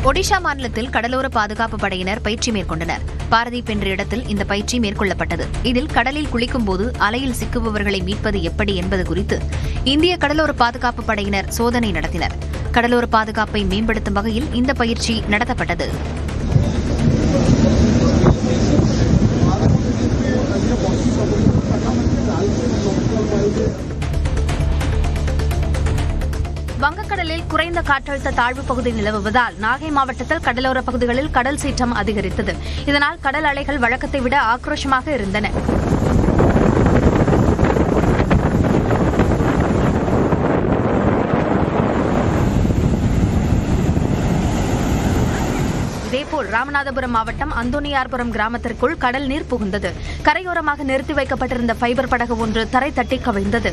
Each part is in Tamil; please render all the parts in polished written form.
ஒடிஷா மாநிலத்தில் கடலோர பாதுகாப்பு படையினர் பயிற்சி மேற்கொண்டனர். பாரதீப் என்ற இடத்தில் இந்த பயிற்சி மேற்கொள்ளப்பட்டது. இதில் கடலில் குளிக்கும்போது அலையில் சிக்குபவர்களை மீட்பது எப்படி என்பது குறித்து இந்திய கடலோர பாதுகாப்பு படையினர் சோதனை நடத்தினர். கடலோர பாதுகாப்பை மேம்படுத்தும் வகையில் இந்த பயிற்சி நடத்தப்பட்டது. வங்கக்கடலில் குறைந்த காற்றழுத்த தாழ்வு பகுதி நிலவுவதால் நாகை மாவட்டத்தில் கடலோர பகுதிகளில் கடல் சீற்றம் அதிகரித்தது. இதனால் கடல் அலைகள் வழக்கத்தை விட ஆக்ரோஷமாக இருந்தன. இதேபோல் ராமநாதபுரம் மாவட்டம் அந்தோனியார்புரம் கிராமத்திற்குள் கடல் நீர் புகுந்தது. கரையோரமாக நிறுத்தி வைக்கப்பட்டிருந்த ஃபைபர் படகு ஒன்று தரை தட்டி கவிழ்ந்தது.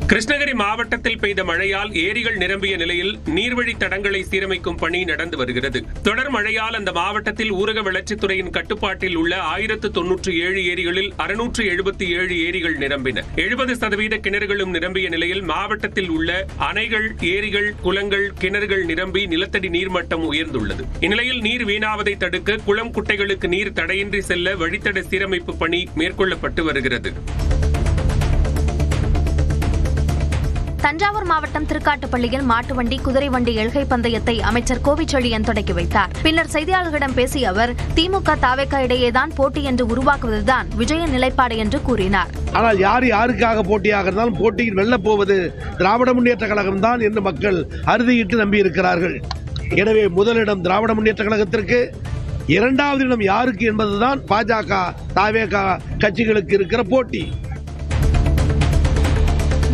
கிருஷ்ணகிரி மாவட்டத்தில் பெய்த மழையால் ஏரிகள் நிரம்பிய நிலையில் நீர்வழி தடங்களை சீரமைக்கும் பணி நடந்து வருகிறது. தொடர் மழையால் அந்த மாவட்டத்தில் ஊரக வளர்ச்சித்துறையின் கட்டுப்பாட்டில் உள்ள 1097 ஏரிகளில் 677 ஏரிகள் நிரம்பின. 70% கிணறுகளும் நிரம்பிய நிலையில் மாவட்டத்தில் உள்ள அணைகள், ஏரிகள், குளங்கள், கிணறுகள் நிரம்பி நிலத்தடி நீர்மட்டம் உயர்ந்துள்ளது. இந்நிலையில் நீர் வீணாவதை தடுக்க குளம், குட்டைகளுக்கு நீர் தடையின்றி செல்ல வழித்தட சீரமைப்பு பணி மேற்கொள்ளப்பட்டு வருகிறது. தஞ்சாவூர் மாவட்டம் திருக்காட்டுப்பள்ளியில் மாட்டு வண்டி, குதிரை வண்டி எல்கை பந்தயத்தை அமைச்சர் கோவிச்செழியன் தொடங்கி வைத்தார். பின்னர் செய்தியாளர்களிடம் பேசிய அவர், திமுக தாவேகா இடையேதான் போட்டி என்று உருவாக்குவதுதான் விஜய நிலைப்பாடு என்று கூறினார். ஆனால் யாருக்காக போட்டியாக இருந்தாலும் போட்டியில் வெல்லப் போவது திராவிட முன்னேற்ற கழகம் தான் என்று மக்கள் அறுதியிட்டு நம்பியிருக்கிறார்கள். எனவே முதலிடம் திராவிட முன்னேற்ற கழகத்திற்கு, இரண்டாவது இடம் யாருக்கு என்பதுதான் பாஜக தாவேகா கட்சிகளுக்கு இருக்கிற போட்டி.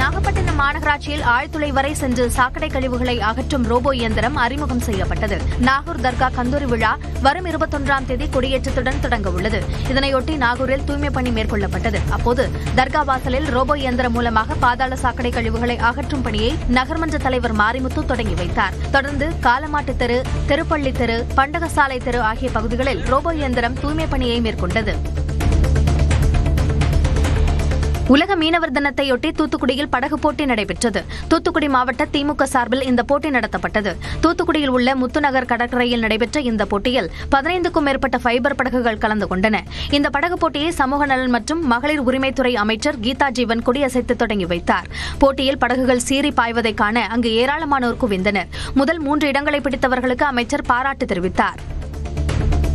நாகப்பட்டினம் மாநகராட்சியில் ஆழ்துளை வரை சென்று சாக்கடை கழிவுகளை அகற்றும் ரோபோ இயந்திரம் அறிமுகம் செய்யப்பட்டது. நாகூர் தர்கா கந்தூரி விழா வரும் 21ஆம் தேதி கொடியேற்றத்துடன் தொடங்க உள்ளது. இதனையொட்டி நாகூரில் தூய்மை பணி மேற்கொள்ளப்பட்டது. அப்போது தர்கா வாசலில் ரோபோ இயந்திரம் மூலமாக பாதாள சாக்கடை கழிவுகளை அகற்றும் பணியை நகர்மன்ற தலைவர் மாரிமுத்து தொடங்கி வைத்தார். தொடர்ந்து காலமாட்டு தெரு, திருப்பள்ளி தெரு, பண்டகசாலை தெரு ஆகிய பகுதிகளில் ரோபோ இயந்திரம் தூய்மை பணியை மேற்கொண்டது. உலக மீனவர் தினத்தையொட்டி தூத்துக்குடியில் படகு போட்டி நடைபெற்றது. தூத்துக்குடி மாவட்ட திமுக சார்பில் இந்த போட்டி நடத்தப்பட்டது. தூத்துக்குடியில் உள்ள முத்துநகர் கடற்கரையில் நடைபெற்ற இந்த போட்டியில் 15க்கும் மேற்பட்ட ஃபைபர் படகுகள் கலந்து கொண்டன. இந்த படகு போட்டியை சமூக நலன் மற்றும் மகளிர் உரிமைத்துறை அமைச்சர் கீதா ஜீவன் கொடியசைத்து தொடங்கி வைத்தார். போட்டியில் படகுகள் சீறி பாய்வதை காண அங்கு ஏராளமானோர் குவிந்தனர். முதல் 3 இடங்களை பிடித்தவர்களுக்கு அமைச்சர் பாராட்டு தெரிவித்தார்.